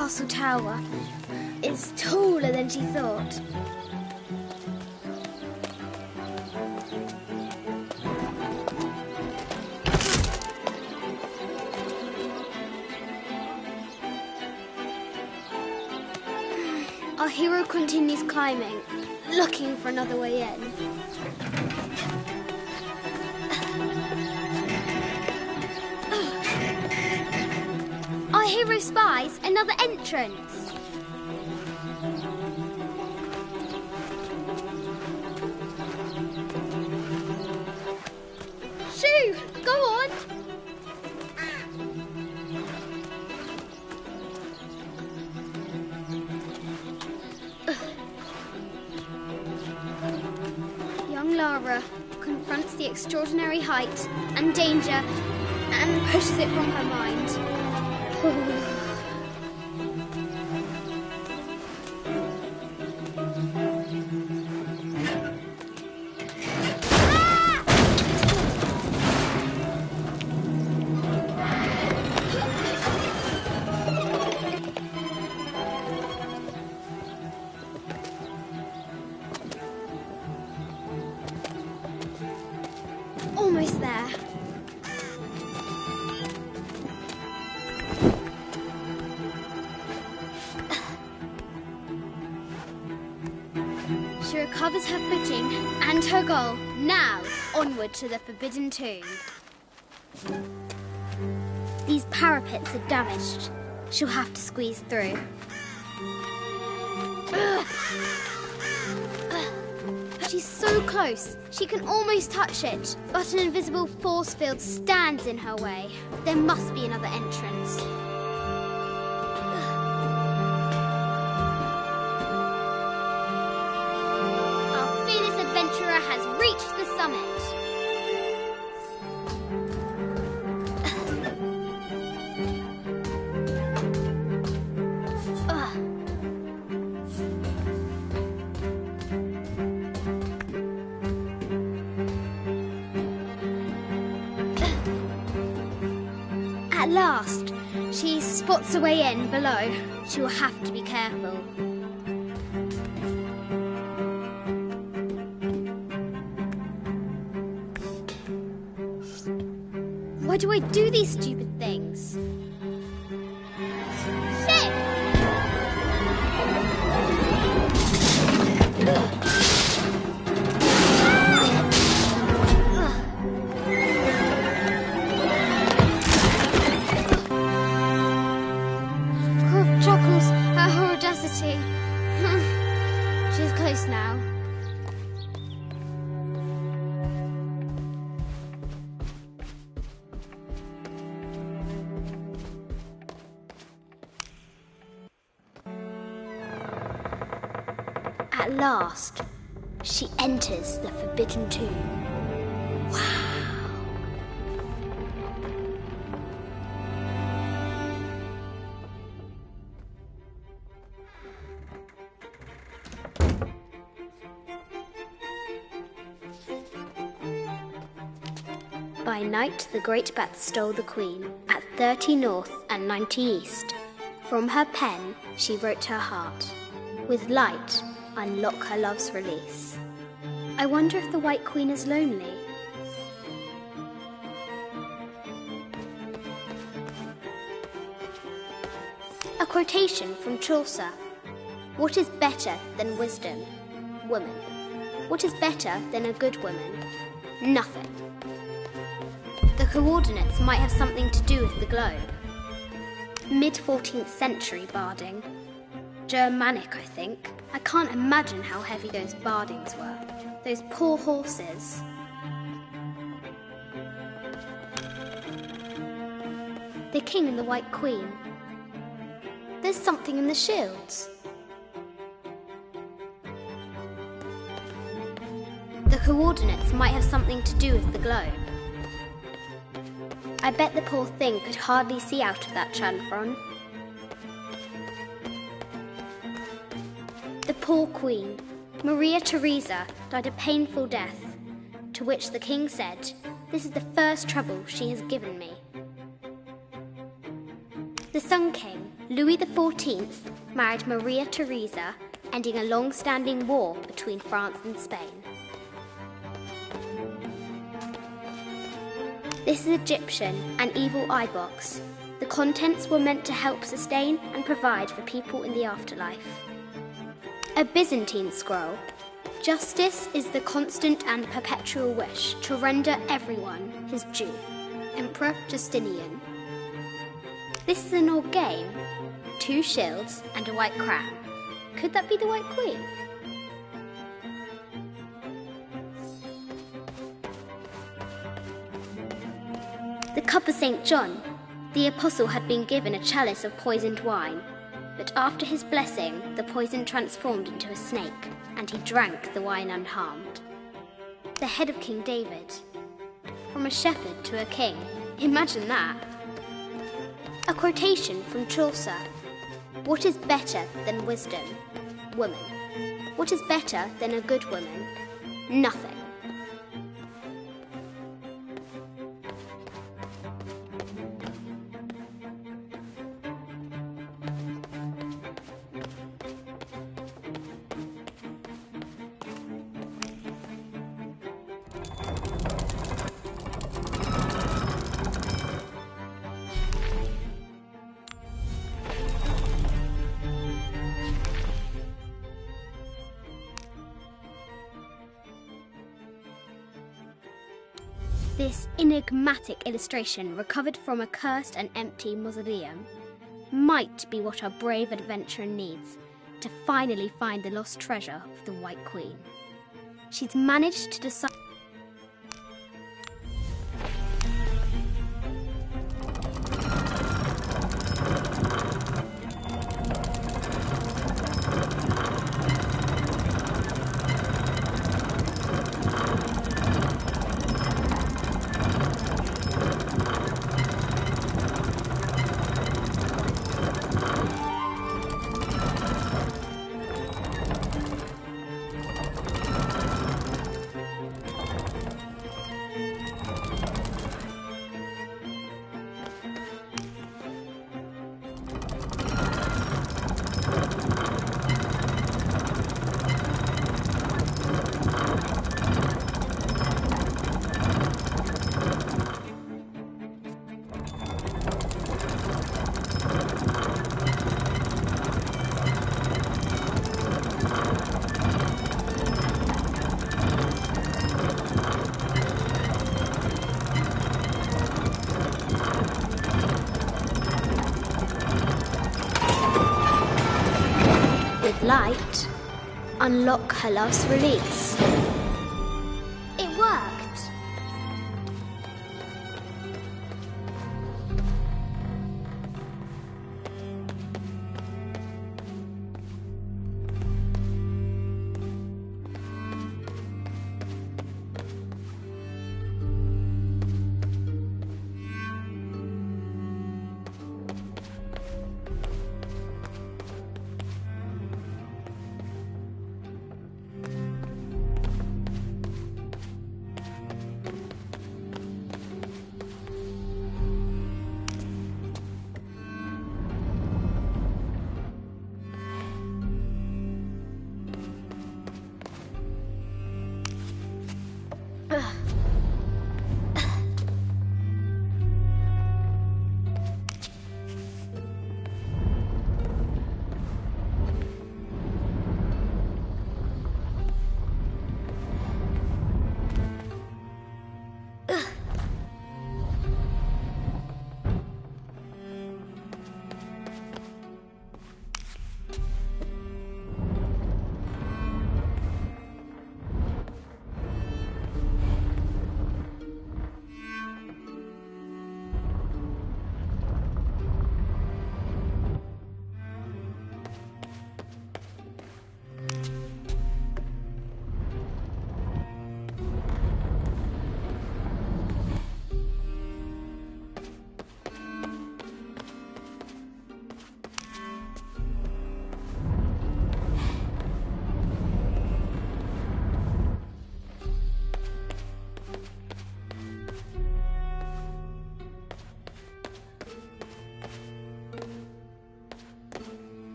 castle tower is taller than she thought. Our hero continues climbing, looking for another way in. Our hero spies another entrance. Shoo! Go on! Young Lara confronts the extraordinary height and danger and pushes it from her mind. Almost there. She recovers her footing and her goal. Now, onward to the Forbidden Tomb. These parapets are damaged. She'll have to squeeze through. She's so close, she can almost touch it, but an invisible force field stands in her way. There must be another entrance. Our fearless adventurer has reached the summit. At last, she spots a way in below. She will have to be careful. Why do I do these stupid things? Shit! Chuckles at her audacity. She's close now. At last, she enters the Forbidden Tomb. Wow. By night, the great bat stole the queen at 30 north and 90 east. From her pen, she wrote her heart. With light, unlock her love's release. I wonder if the White Queen is lonely. A quotation from Chaucer. What is better than wisdom? Woman. What is better than a good woman? Nothing. The coordinates might have something to do with the globe. Mid-14th century barding. Germanic, I think. I can't imagine how heavy those bardings were. Those poor horses. The king and the White Queen. There's something in the shields. The coordinates might have something to do with the globe. I bet the poor thing could hardly see out of that chanfron. The poor queen, Maria Theresa, died a painful death, to which the king said, "This is the first trouble she has given me." The Sun King, Louis XIV, married Maria Theresa, ending a long-standing war between France and Spain. This is Egyptian, an evil eye box. The contents were meant to help sustain and provide for people in the afterlife. A Byzantine scroll. Justice is the constant and perpetual wish to render everyone his due. Emperor Justinian. This is an old game. 2 shields and a white crown. Could that be the White Queen? The cup of St. John. The apostle had been given a chalice of poisoned wine, but after his blessing, the poison transformed into a snake, and he drank the wine unharmed. The head of King David. From a shepherd to a king. Imagine that. A quotation from Chaucer. What is better than wisdom? Woman. What is better than a good woman? Nothing. This enigmatic illustration, recovered from a cursed and empty mausoleum, might be what our brave adventurer needs to finally find the lost treasure of the White Queen. She's managed to decide. Light, unlock her last release. It worked!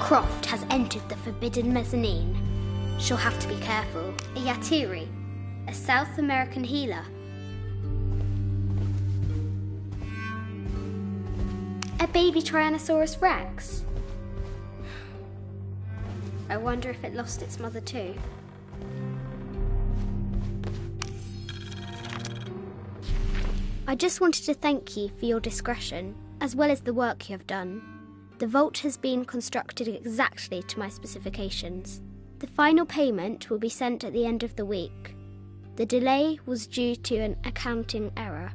Croft has entered the forbidden mezzanine. She'll have to be careful. A Yatiri, a South American healer. A baby Tyrannosaurus Rex. I wonder if it lost its mother too. I just wanted to thank you for your discretion, as well as the work you have done. The vault has been constructed exactly to my specifications. The final payment will be sent at the end of the week. The delay was due to an accounting error,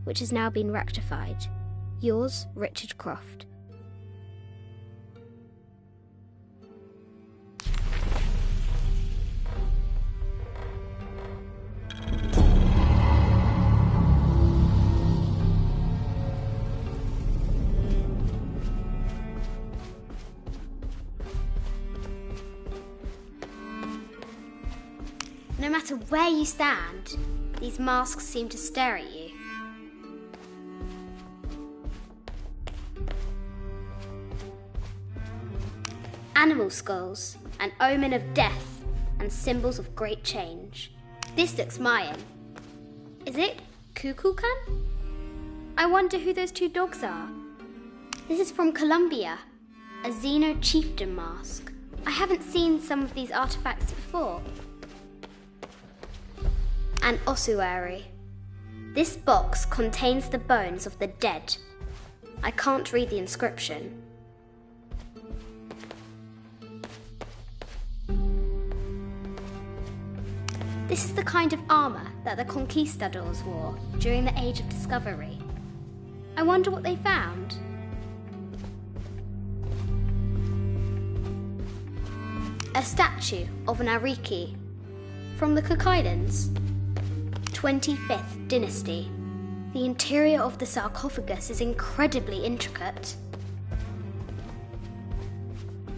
which has now been rectified. Yours, Richard Croft. No matter where you stand, these masks seem to stare at you. Animal skulls, an omen of death and symbols of great change. This looks Mayan. Is it Kukulkan? I wonder who those two dogs are. This is from Colombia, a Xeno chieftain mask. I haven't seen some of these artifacts before. An ossuary. This box contains the bones of the dead. I can't read the inscription. This is the kind of armour that the conquistadors wore during the Age of Discovery. I wonder what they found. A statue of an Ariki from the Cook Islands. 25th dynasty. The interior of the sarcophagus is incredibly intricate.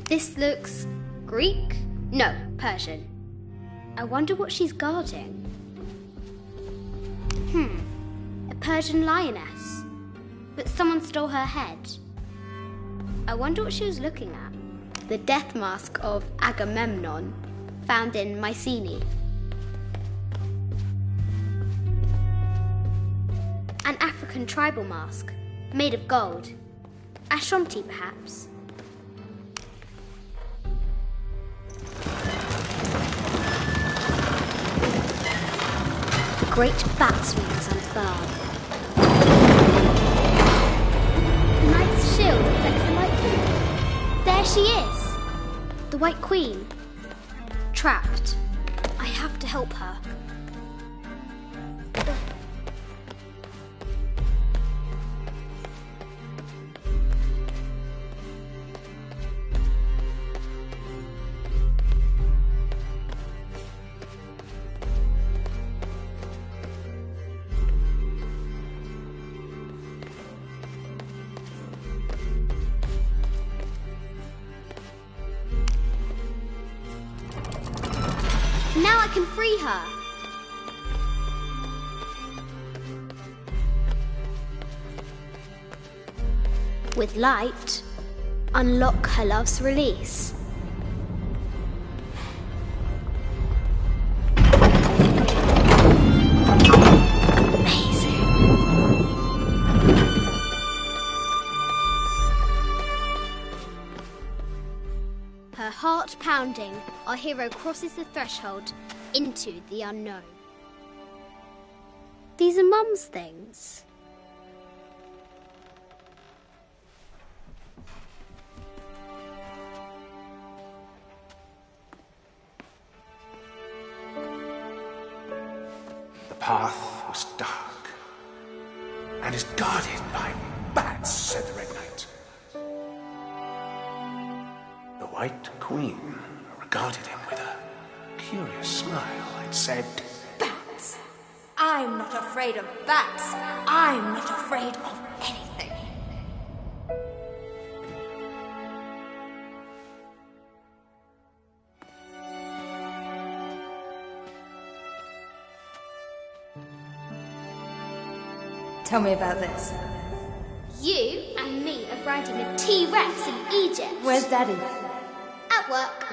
This looks Greek? No, Persian. I wonder what she's guarding. A Persian lioness. But someone stole her head. I wonder what she was looking at. The death mask of Agamemnon, found in Mycenae. An African tribal mask, made of gold. Ashanti, perhaps. The great bat's wings unfurl. The knight's shield reflects the light beam. There she is! The White Queen. Trapped. I have to help her. Now I can free her. With light, unlock her love's release. Amazing. Her heart pounding, our hero crosses the threshold into the unknown. These are Mum's things. The path was dark and is guarded by bats, said the Red Knight. The White Queen regarded him with a curious smile and said, Bats! I'm not afraid of bats. I'm not afraid of anything. Tell me about this. You and me are riding a T-Rex in Egypt. Where's Daddy? At work.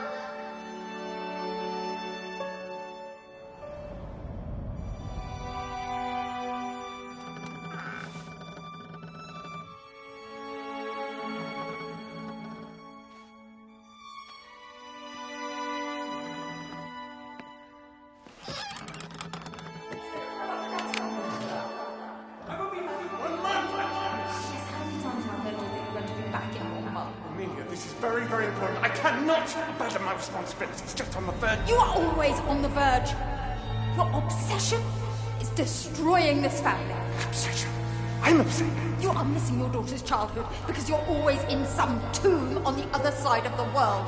Very, very important. I cannot abandon my responsibilities just on the verge. You are always on the verge. Your obsession is destroying this family. Obsession? I'm obsessed. You are missing your daughter's childhood because you're always in some tomb on the other side of the world.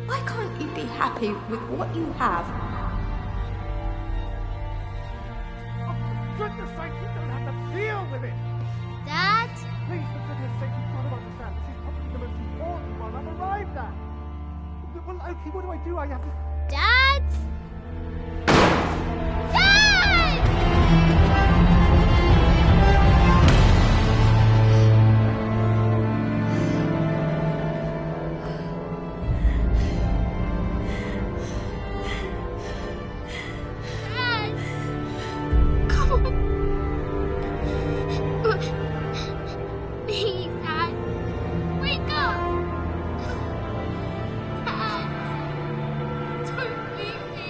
Why can't you be happy with what you have? Oh, for goodness sake, you don't have to deal with it. Dad? Please, for goodness sake, you've got to understand. This is probably the most important one I've arrived at. Well, okay, what do? I have to... Dad? Dad! Dad! Come on. Please, Dad. Wake up. Dad. Don't leave me.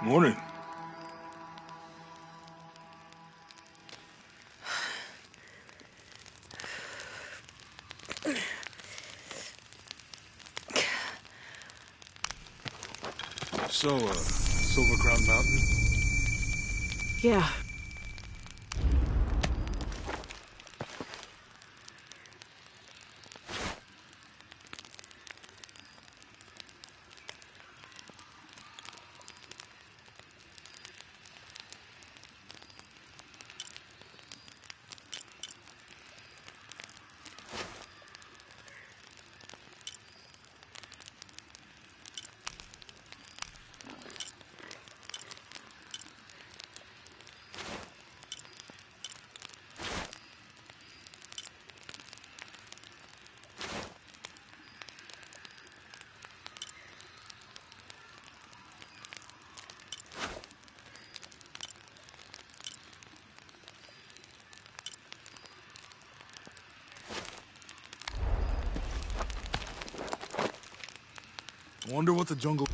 Morning. So, Silver Crown Mountain? Yeah. Wonder what the jungle...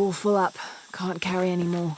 all full up. Can't carry any more.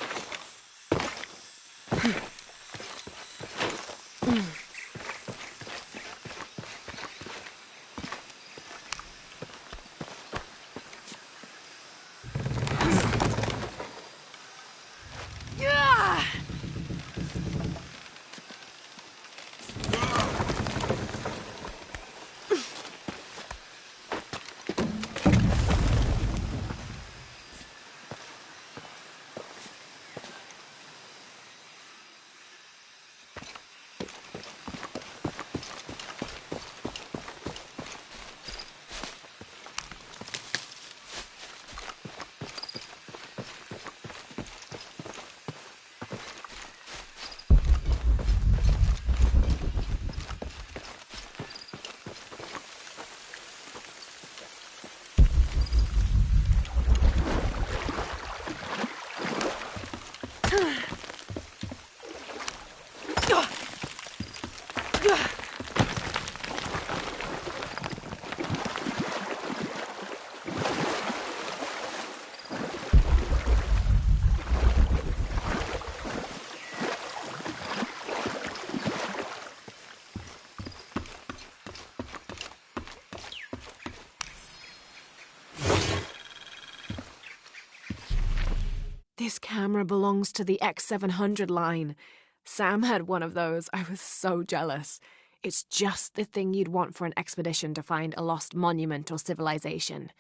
This camera belongs to the X700 line. Sam had one of those. I was so jealous. It's just the thing you'd want for an expedition to find a lost monument or civilization.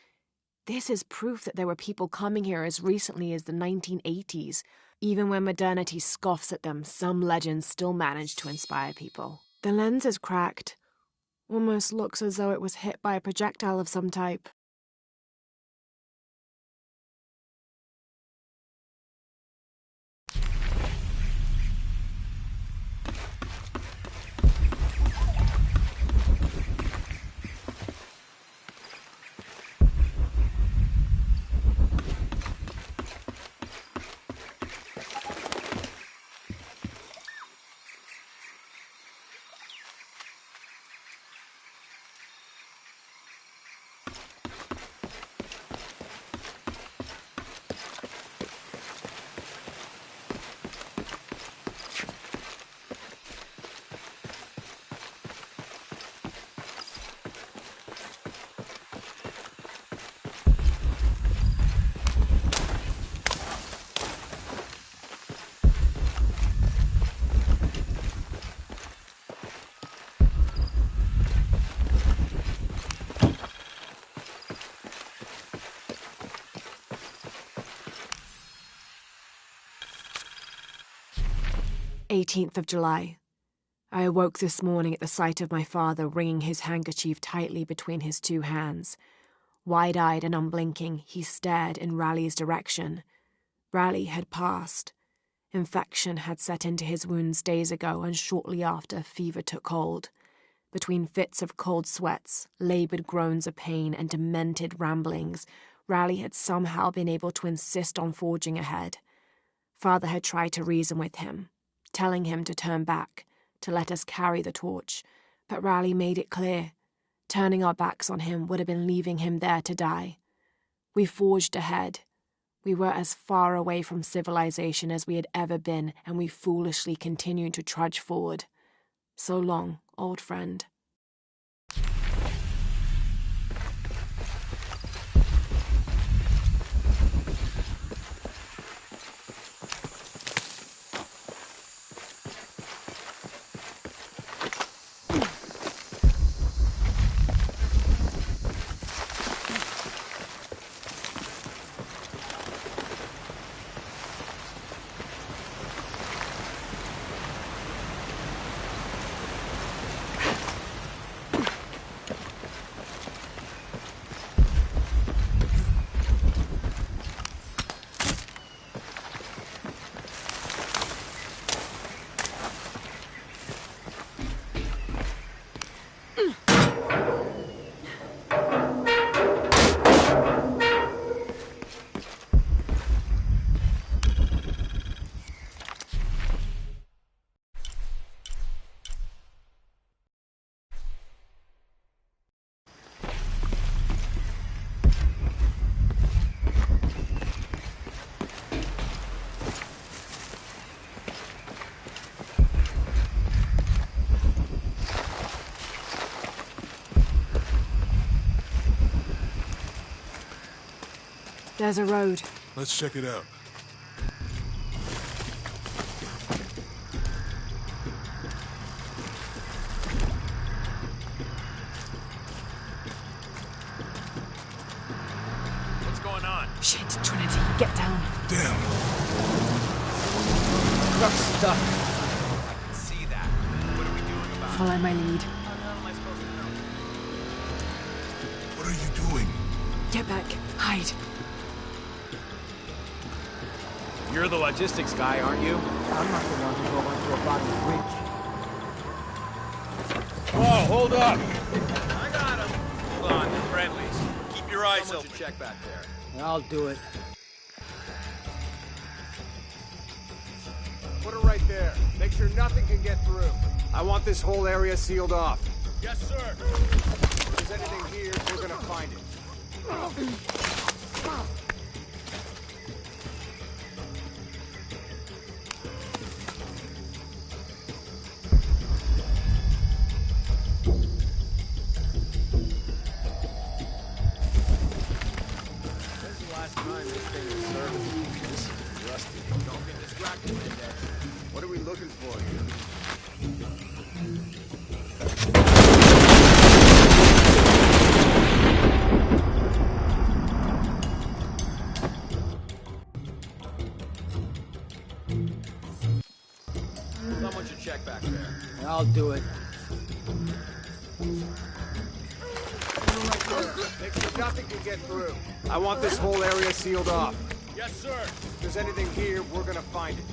This is proof that there were people coming here as recently as the 1980s. Even when modernity scoffs at them, some legends still manage to inspire people. The lens is cracked. Almost looks as though it was hit by a projectile of some type. "18th of July. I awoke this morning at the sight of my father wringing his handkerchief tightly between his two hands. Wide-eyed and unblinking, he stared in Raleigh's direction. Raleigh had passed. Infection had set into his wounds days ago, and shortly after, fever took hold. Between fits of cold sweats, laboured groans of pain, and demented ramblings, Raleigh had somehow been able to insist on forging ahead. Father had tried to reason with him, telling him to turn back, to let us carry the torch, but Raleigh made it clear. Turning our backs on him would have been leaving him there to die. We forged ahead. We were as far away from civilization as we had ever been, and we foolishly continued to trudge forward. So long, old friend. There's a road. Let's check it out. What's going on? Shit, Trinity, get down. Damn. Truck's stuck. I can see that. What are we doing about it? Follow my lead. How the hell am I supposed to know? What are you doing? Get back. Hide. You're the logistics guy, aren't you? I'm not the one who drove onto a bottom bridge. Whoa, hold up! I got him. Hold on, they're friendlies. Keep your eyes Someone open. should check back there. I'll do it. Put it right there. Make sure nothing can get through. I want this whole area sealed off. Yes, sir. If there's anything here, we're gonna find it. When's the last time this thing was serviced? This is rusty. Don't get distracted, Index. What are we looking for here? Someone should check back there. I'll do it. Make sure nothing can get through. I want this whole area sealed off. Yes, sir. If there's anything here, we're gonna find it.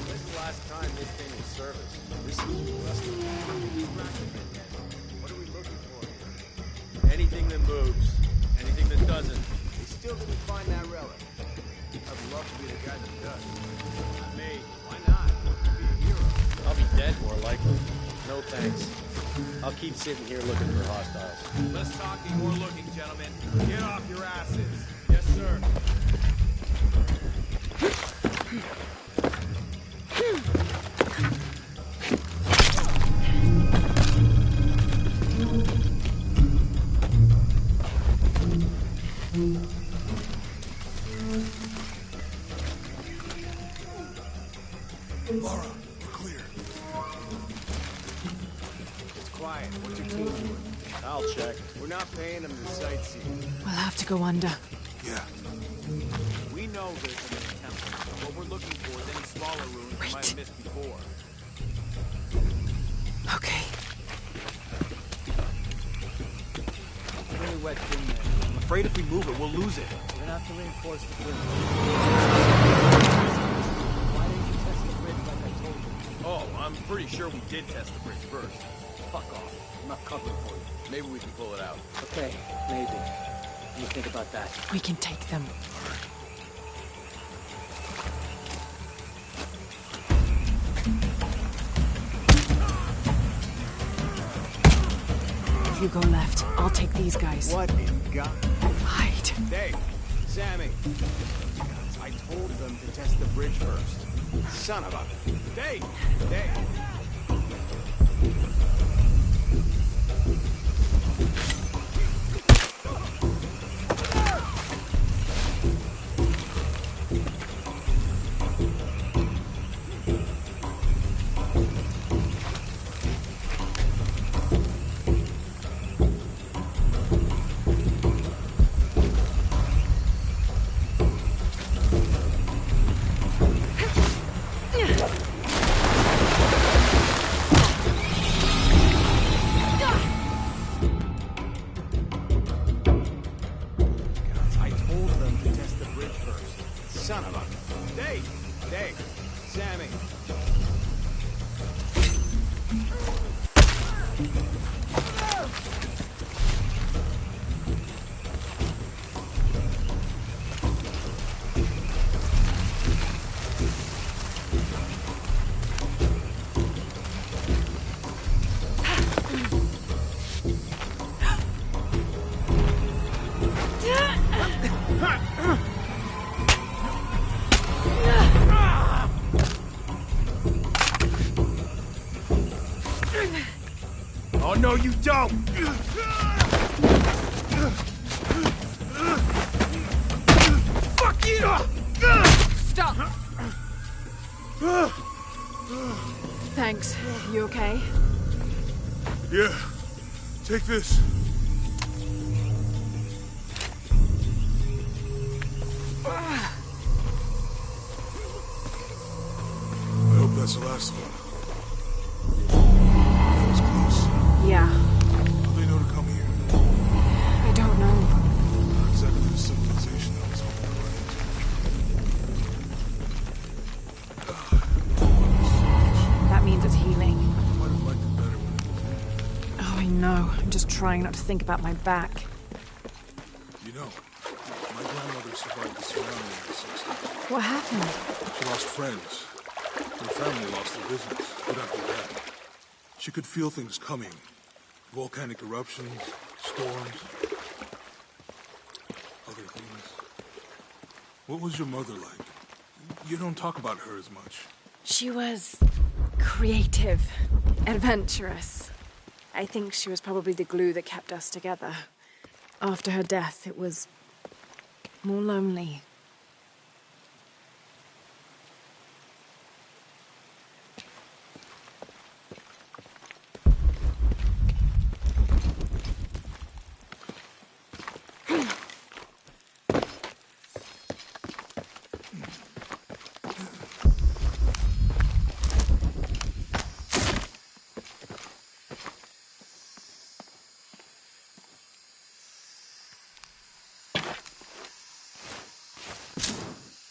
When's the last time this thing was serviced? This is rusty. What are we looking for here? Anything that moves. Anything that doesn't. We still didn't find that relic. I'd love to be the guy that does. Me. Why not? Be a hero. I'll be dead, more likely. No thanks. I'll keep sitting here looking for hostiles. Less talking, more looking, gentlemen. Get off your asses. Yes, sir. Laura, we're clear. It's quiet. What's your team doing? I'll check. We're not paying them to sightsee. We'll have to go under. Yeah. We know there's a main temple. What we're looking for is any smaller ruins we might have missed before. Okay. It's really wet in there. I'm afraid if we move it, we'll lose it. We're gonna have to reinforce the bridge. Why didn't you test the bridge like I told you? Oh, I'm pretty sure we did test the bridge first. Fuck off. I'm not covering for you. Maybe we can pull it out. Okay, maybe. What do you think about that? We can take them. If you go left, I'll take these guys. What in God? Hide. Dave, Sammy. I told them to test the bridge first. Son of a... Dave! Dave! Son of a... Dave! Dave! Sammy! Oh, no, you don't! Stop! Thanks. You okay? Yeah. Take this. I hope that's the last one. That was close. Yeah. How do they know to come here? I don't know. Not exactly the civilization I was hoping to run into. That means it's healing. Might have liked it better when it was Oh, I know. I'm just trying not to think about my back. You know, my grandmother survived the tsunami in the 60s. What happened? She lost friends. Her family lost their business. But after that, she could feel things coming. Volcanic eruptions, storms, other things. What was your mother like? You don't talk about her as much. She was creative, adventurous. I think she was probably the glue that kept us together. After her death, it was more lonely.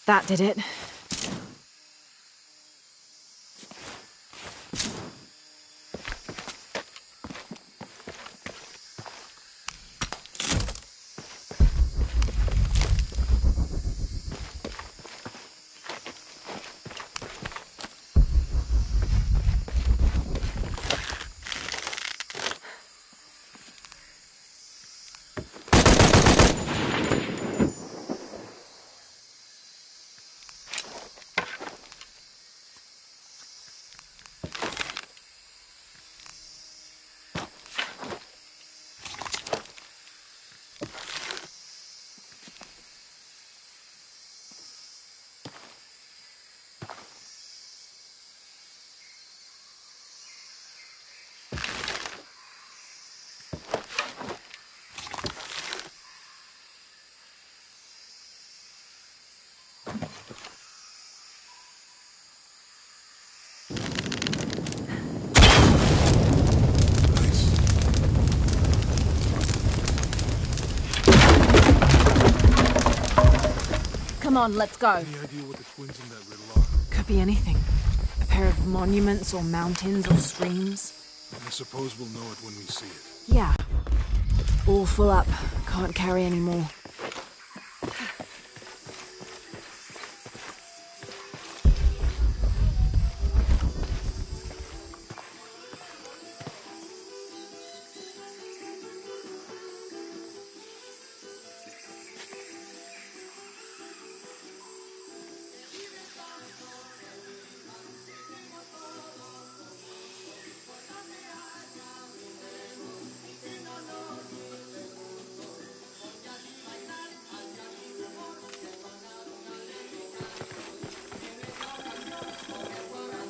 That did it. Come on, let's go. Any idea what the twins in that riddle are? Could be anything. A pair of monuments or mountains or streams. I suppose we'll know it when we see it. Yeah. All full up. Can't carry any more.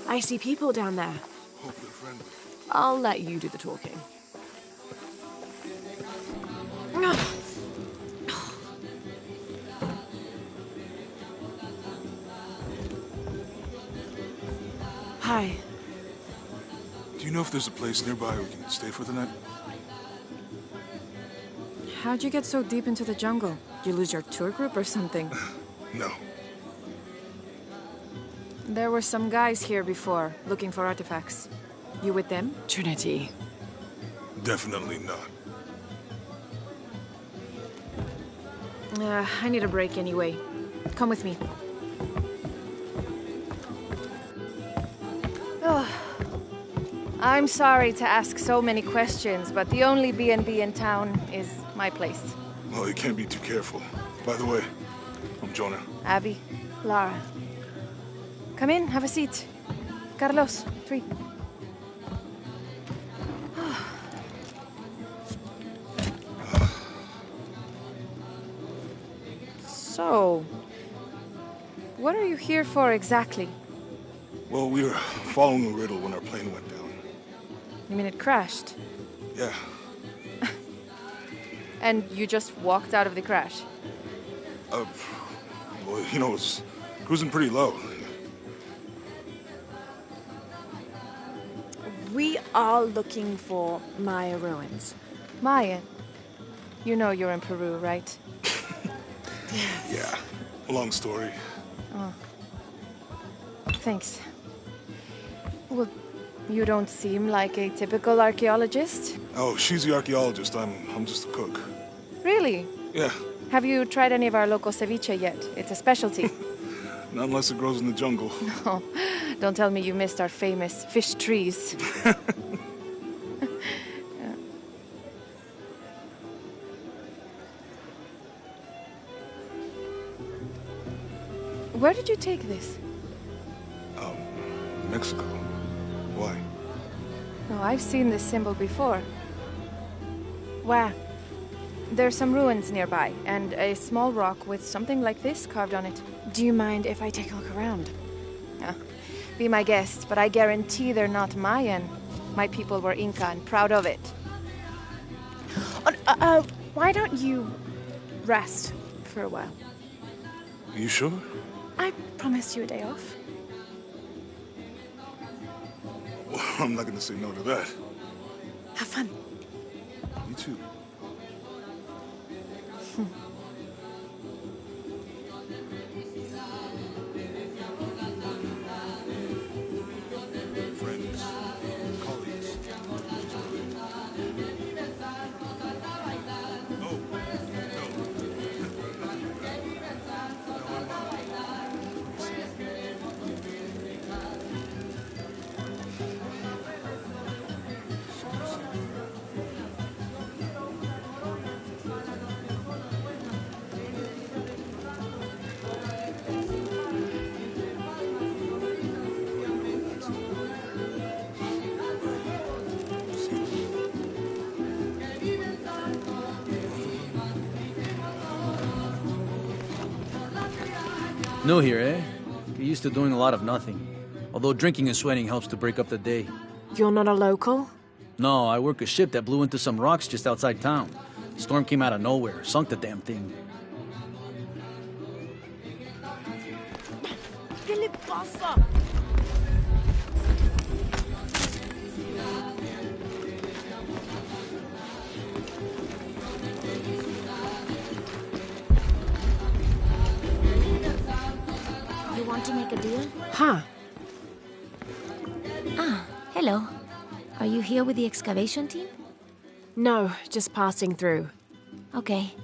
I see people down there. Hope they're friendly. I'll let you do the talking. Hi. Do you know if there's a place nearby we can stay for the night? How'd you get so deep into the jungle? You lose your tour group or something? No. There were some guys here before, looking for artifacts. You with them? Trinity. Definitely not. I need a break anyway. Come with me. Oh. I'm sorry to ask so many questions, but the only B&B in town is my place. Well, you can't be too careful. By the way, I'm Jonah. Abby, Lara. Come in, have a seat. Carlos, 3. So, What are you here for exactly? Well, we were following a riddle when our plane went down. You mean it crashed? Yeah. And you just walked out of the crash? Well, you know, it's cruising pretty low. We are looking for Maya ruins. Maya? You know you're in Peru, right? Yeah. Long story. Oh. Thanks. Well, you don't seem like a typical archaeologist. Oh, she's the archaeologist. I'm just a cook. Really? Yeah. Have you tried any of our local ceviche yet? It's a specialty. Not unless it grows in the jungle. Oh, don't tell me you missed our famous fish trees. Where did you take this? Mexico. Why? Oh, I've seen this symbol before. Where? There's some ruins nearby, and a small rock with something like this carved on it. Do you mind if I take a look around? Be my guest, but I guarantee they're not Mayan. My people were Inca and proud of it. Why don't you rest for a while? Are you sure? I promised you a day off. Well, I'm not gonna say no to that. Have fun. You too. Friends, colleagues. Oh, New here, eh? Get used to doing a lot of nothing. Although drinking and sweating helps to break up the day. You're not a local? No, I work a ship that blew into some rocks just outside town. Storm came out of nowhere, sunk the damn thing. ¿Qué le pasa? You want to make a deal? Huh. Ah, hello. Are you here with the excavation team? No, just passing through. Okay.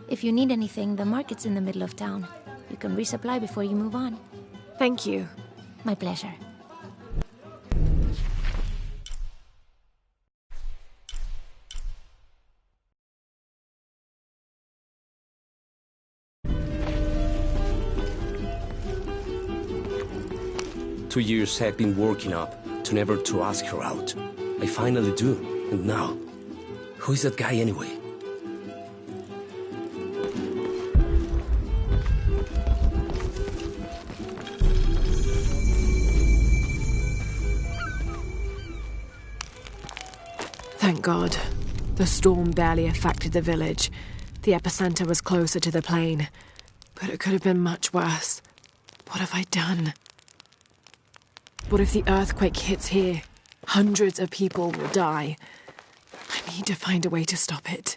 If you need anything, the market's in the middle of town. You can resupply before you move on. Thank you. My pleasure. Two years I've been working up to never to ask her out. I finally do, and now, who is that guy anyway? Thank God. The storm barely affected the village. The epicenter was closer to the plain. But it could have been much worse. What have I done? What if the earthquake hits here? Hundreds of people will die. I need to find a way to stop it.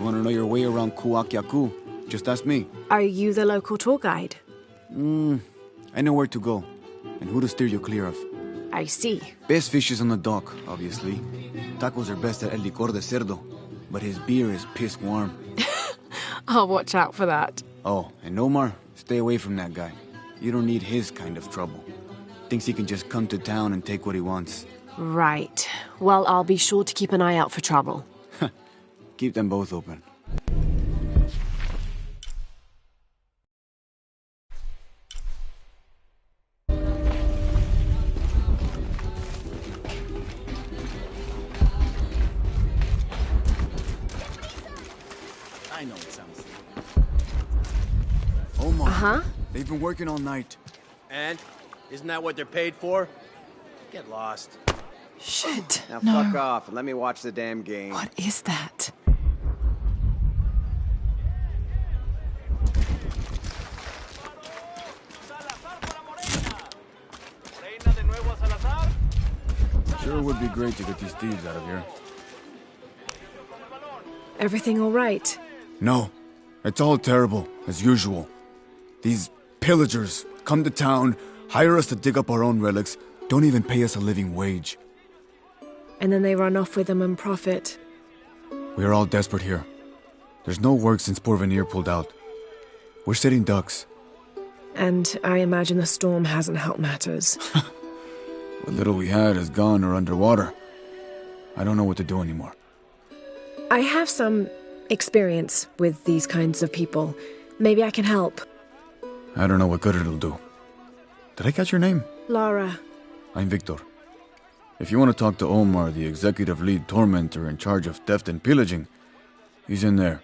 want to know your way around Kuakyaku, just ask me. Are you the local tour guide? I know where to go, and who to steer you clear of. I see. Best fish is on the dock, obviously. Tacos are best at El Licor de Cerdo, but his beer is piss warm. I'll watch out for that. Oh, and Omar, stay away from that guy. You don't need his kind of trouble. Thinks he can just come to town and take what he wants. Right. Well, I'll be sure to keep an eye out for trouble. Keep them both open. I know it sounds silly. Omar. Uh-huh. They've been working all night. And? Isn't that what they're paid for? Get lost. Shit. Now No. fuck off and let me watch the damn game. What is that? Sure would be great to get these thieves out of here. Everything all right? No. It's all terrible, as usual. These pillagers come to town, hire us to dig up our own relics, don't even pay us a living wage. And then they run off with them and profit. We are all desperate here. There's no work since Porvenir pulled out. We're sitting ducks. And I imagine the storm hasn't helped matters. What little we had is gone or underwater. I don't know what to do anymore. I have some experience with these kinds of people. Maybe I can help. I don't know what good it'll do. Did I catch your name? Lara. I'm Victor. If you want to talk to Omar, the executive lead tormentor in charge of theft and pillaging, he's in there.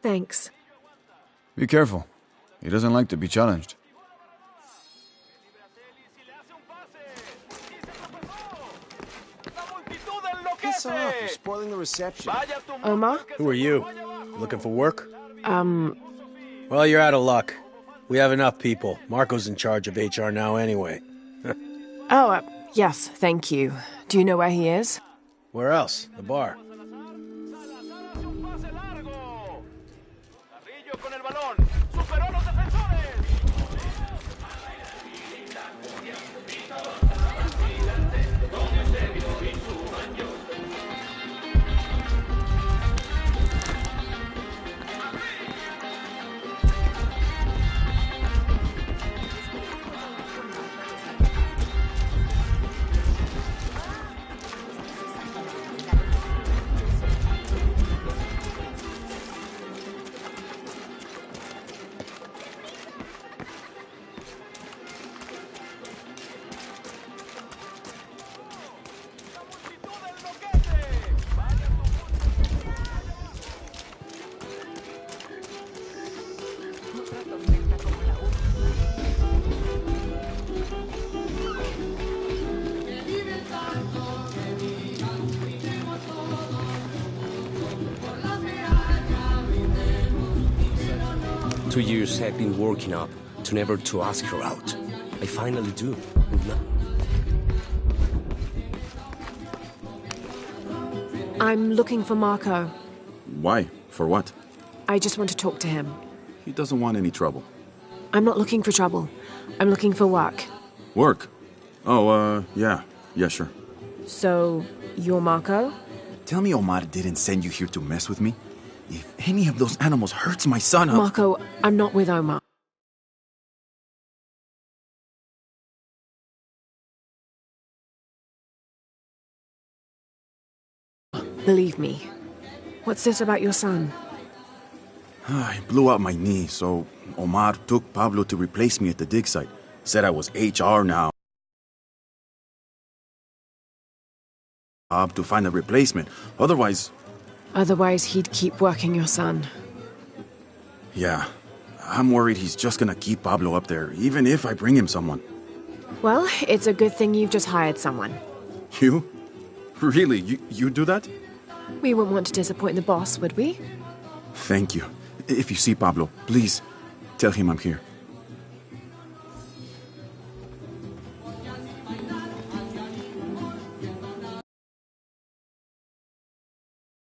Thanks. Be careful. He doesn't like to be challenged. Piss off, you're spoiling the reception. Omar? Who are you? Looking for work? Well, you're out of luck. We have enough people. Marco's in charge of HR now anyway. Yes, thank you. Do you know where he is? Where else? The bar. Two years I've been working up to never to ask her out. I finally do. I'm looking for Marco. Why? For what? I just want to talk to him. He doesn't want any trouble. I'm not looking for trouble. I'm looking for work. Work? Oh, yeah. Yeah, sure. So, you're Marco? Tell me Omar didn't send you here to mess with me? If any of those animals hurts my son, Marco, I'm not with Omar. Believe me. What's this about your son? I blew out my knee, so Omar took Pablo to replace me at the dig site. Said I was HR now. To find a replacement. Otherwise, he'd keep working your son. Yeah. I'm worried he's just gonna keep Pablo up there, even if I bring him someone. Well, it's a good thing you've just hired someone. You? Really? You do that? We wouldn't want to disappoint the boss, would we? Thank you. If you see Pablo, please tell him I'm here.